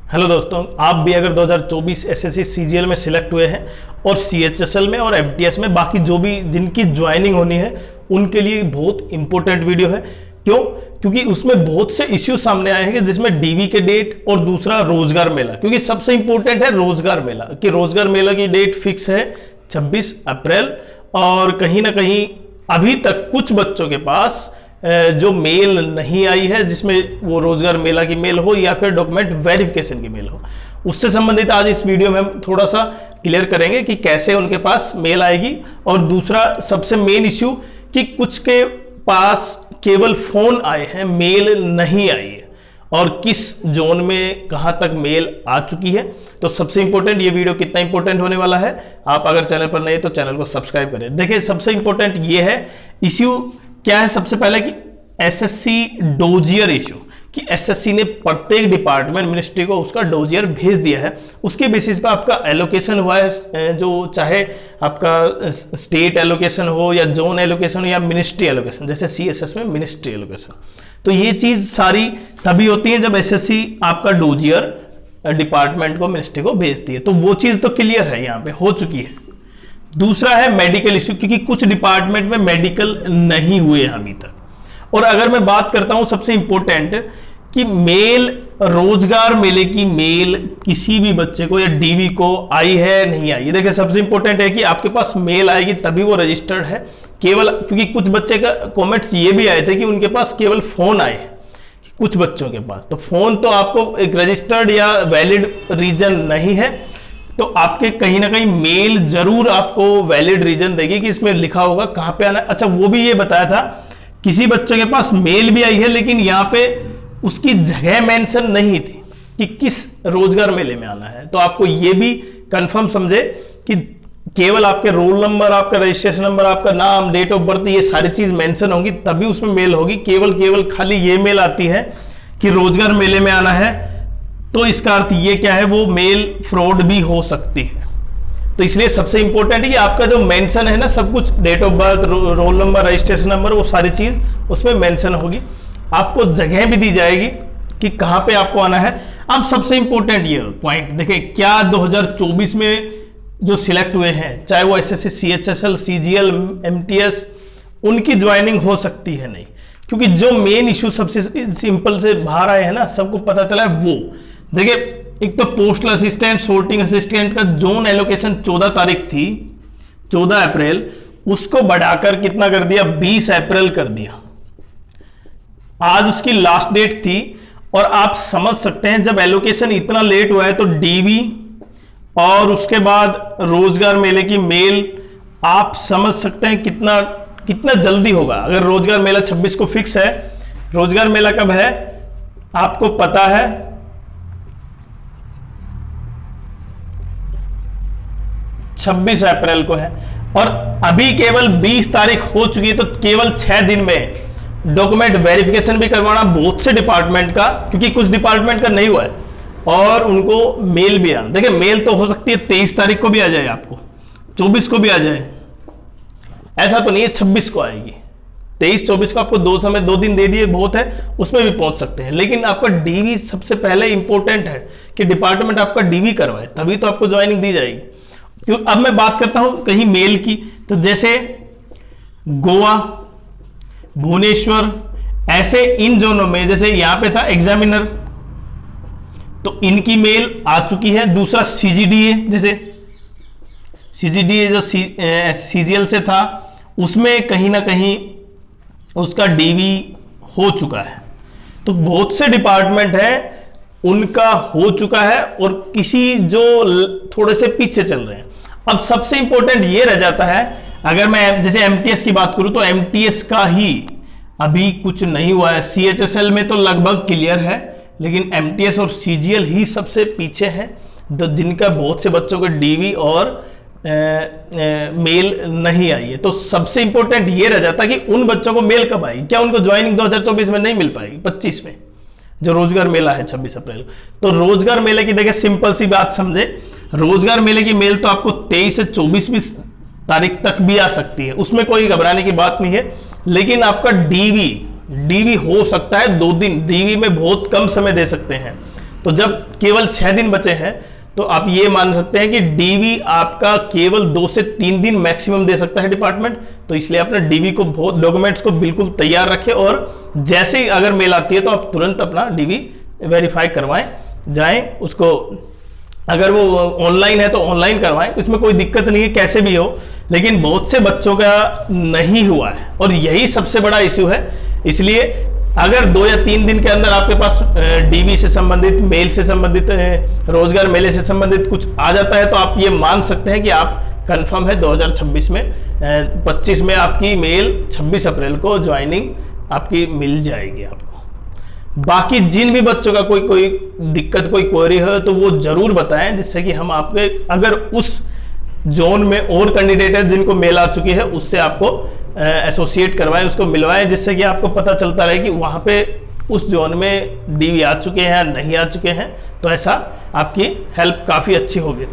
Hello दोस्तों, आप भी अगर 2024 एसएससी सीजीएल में सिलेक्ट हुए हैं और सीएचएसएल में और एमटीएस में बाकी जो भी जिनकी ज्वाइनिंग होनी है उनके लिए बहुत इंपॉर्टेंट वीडियो है। क्यों? क्योंकि उसमें बहुत से इश्यू सामने आए हैं जिसमें डीवी के डेट और दूसरा रोजगार मेला, क्योंकि सबसे इंपॉर्टेंट है रोजगार मेला कि रोजगार मेला की डेट फिक्स है 26 अप्रैल और कहीं ना कहीं अभी तक कुछ बच्चों के पास जो मेल नहीं आई है जिसमें वो रोजगार मेला की मेल हो या फिर डॉक्यूमेंट वेरिफिकेशन की मेल हो, उससे संबंधित आज इस वीडियो में हम थोड़ा सा क्लियर करेंगे कि कैसे उनके पास मेल आएगी। और दूसरा सबसे मेन इश्यू कि कुछ के पास केवल फोन आए हैं, मेल नहीं आई है और किस जोन में कहां तक मेल आ चुकी है। तो सबसे इंपॉर्टेंट ये वीडियो कितना इंपॉर्टेंट होने वाला है, आप अगर चैनल पर नए तो चैनल को सब्सक्राइब करें। देखिए सबसे इंपॉर्टेंट ये है इश्यू क्या है। सबसे पहले कि एसएससी डोजियर इश्यू कि एसएससी ने प्रत्येक डिपार्टमेंट मिनिस्ट्री को उसका डोजियर भेज दिया है। उसके बेसिस पे आपका एलोकेशन हुआ है, जो चाहे आपका स्टेट एलोकेशन हो या जोन एलोकेशन हो या मिनिस्ट्री एलोकेशन, जैसे सीएसएस में मिनिस्ट्री एलोकेशन। तो ये चीज सारी तभी होती है जब एसएससी आपका डोजियर डिपार्टमेंट को मिनिस्ट्री को भेजती है। तो वो चीज तो क्लियर है, यहाँ पे हो चुकी है। दूसरा है मेडिकल इश्यू, क्योंकि कुछ डिपार्टमेंट में मेडिकल नहीं हुए हैं अभी तक। और अगर मैं बात करता हूं सबसे इंपॉर्टेंट कि मेल, रोजगार मेले की मेल किसी भी बच्चे को या डीवी को आई है नहीं आई। देखिए सबसे इंपॉर्टेंट है कि आपके पास मेल आएगी तभी वो रजिस्टर्ड है। केवल क्योंकि कुछ बच्चे का कमेंट्स ये भी आए थे कि उनके पास केवल फोन आए हैं कुछ बच्चों के पास, तो फोन तो आपको एक रजिस्टर्ड या वैलिड रीजन नहीं है, तो आपके कहीं ना कहीं मेल जरूर आपको वैलिड रीजन देगी कि इसमें लिखा होगा कहां पे आना है। अच्छा, वो भी ये बताया था किसी बच्चे के पास मेल भी आई है लेकिन यहां पे उसकी जगह मेंशन नहीं थी कि किस रोजगार मेले में आना है। तो आपको ये भी कंफर्म समझे कि केवल आपके रोल नंबर, आपका रजिस्ट्रेशन नंबर, आपका नाम, डेट ऑफ बर्थ, ये सारी चीज मेंशन होगी तभी उसमें मेल होगी। केवल खाली ये मेल आती है कि रोजगार मेले में आना है, तो इसका अर्थ ये क्या है, वो मेल फ्रॉड भी हो सकती है। तो इसलिए सबसे इंपॉर्टेंट है कि आपका जो मेंशन है ना, सब कुछ date of birth, roll number, registration number, वो सारी चीज उसमें मेंशन होगी। आपको जगह भी दी जाएगी कि कहां पे आपको आना है। अब सबसे इंपॉर्टेंट ये पॉइंट देखिए, क्या 2024 में जो सिलेक्ट हुए हैं, चाहे वो एसएससी, सीएचएसएल, सीजीएल, एमटीएस, उनकी ज्वाइनिंग हो सकती है नहीं, क्योंकि जो मेन इश्यू सबसे सिंपल से बाहर आए हैं ना, सबको पता चला है। वो देखिए, एक तो पोस्टल असिस्टेंट, सोर्टिंग असिस्टेंट का जोन एलोकेशन 14 तारीख थी, 14 अप्रैल, उसको बढ़ाकर कितना कर दिया, 20 अप्रैल कर दिया। आज उसकी लास्ट डेट थी और आप समझ सकते हैं जब एलोकेशन इतना लेट हुआ है तो डीवी और उसके बाद रोजगार मेले की मेल, आप समझ सकते हैं कितना जल्दी होगा। अगर रोजगार मेला 26 को फिक्स है, रोजगार मेला कब है आपको पता है, 26 अप्रैल को है और अभी केवल 20 तारीख हो चुकी है। तो केवल 6 दिन में डॉक्यूमेंट वेरिफिकेशन भी करवाना बहुत से डिपार्टमेंट का, क्योंकि कुछ डिपार्टमेंट का नहीं हुआ है, और उनको मेल भी आना। देखिए मेल तो हो सकती है 23 तारीख को भी आ जाए, आपको 24 को भी आ जाए, ऐसा तो नहीं है 26 को आएगी। 23-24 को आपको 2 दिन दे दिए बहुत है, उसमें भी पहुंच सकते हैं। लेकिन आपका डीवी सबसे पहले इंपॉर्टेंट है कि डिपार्टमेंट आपका डीवी करवाए, तभी तो आपको ज्वाइनिंग दी जाएगी। क्योंकि अब मैं बात करता हूं कहीं मेल की, तो जैसे गोवा, भुवनेश्वर, ऐसे इन जोनों में, जैसे यहां पे था एग्जामिनर, तो इनकी मेल आ चुकी है। दूसरा सीजीडीए, जैसे सीजीडीए जो सीजीएल से था, उसमें कहीं ना कहीं उसका डीवी हो चुका है। तो बहुत से डिपार्टमेंट है उनका हो चुका है और किसी जो थोड़े से पीछे चल रहे हैं। अब सबसे इंपॉर्टेंट ये रह जाता है, अगर मैं जैसे एमटीएस की बात करूं तो एमटीएस का ही अभी कुछ नहीं हुआ है। सीएचएसएल में तो लगभग क्लियर है, लेकिन एमटीएस और सीजीएल ही सबसे पीछे है, जिनका बहुत से बच्चों का डीवी और मेल नहीं आई है। तो सबसे इंपॉर्टेंट ये रह जाता है कि उन बच्चों को मेल कब आएगी, क्या उनको ज्वाइनिंग 2024 में नहीं मिल पाएगी, 25 में जो रोजगार मेला है 26 अप्रैल को। तो रोजगार मेले की देखिए सिंपल सी बात समझे, रोजगार मेले की मेल तो आपको 23 से 24 तारीख तक भी आ सकती है, उसमें कोई घबराने की बात नहीं है। लेकिन आपका डीवी हो सकता है 2 दिन, डीवी में बहुत कम समय दे सकते हैं। तो जब केवल 6 दिन बचे हैं तो आप ये मान सकते हैं कि डीवी आपका केवल 2 से 3 दिन मैक्सिमम दे सकता है डिपार्टमेंट। तो इसलिए अपने डीवी को बहुत डॉक्यूमेंट्स को बिल्कुल तैयार रखें और जैसे ही अगर मेल आती है तो आप तुरंत अपना डीवी वेरीफाई करवाएं, जाएं उसको, अगर वो ऑनलाइन है तो ऑनलाइन करवाएं, इसमें कोई दिक्कत नहीं है कैसे भी हो। लेकिन बहुत से बच्चों का नहीं हुआ है और यही सबसे बड़ा इश्यू है। इसलिए अगर 2 या 3 दिन के अंदर आपके पास डीवी से संबंधित, मेल से संबंधित, रोजगार मेले से संबंधित कुछ आ जाता है तो आप ये मान सकते हैं कि आप कंफर्म है 2026 में 25 में आपकी मेल 26 अप्रैल को ज्वाइनिंग आपकी मिल जाएगी आपको। बाकी जिन भी बच्चों का कोई दिक्कत, कोई क्वेरी है तो वो जरूर बताएं, जिससे कि हम आपके अगर उस जोन में और कैंडिडेट है जिनको मेल आ चुकी है उससे आपको एसोसिएट करवाएं, उसको मिलवाएं, जिससे कि आपको पता चलता रहे कि वहां पे उस जोन में डीवी आ चुके हैं या नहीं आ चुके हैं। तो ऐसा आपकी हेल्प काफ़ी अच्छी होगी।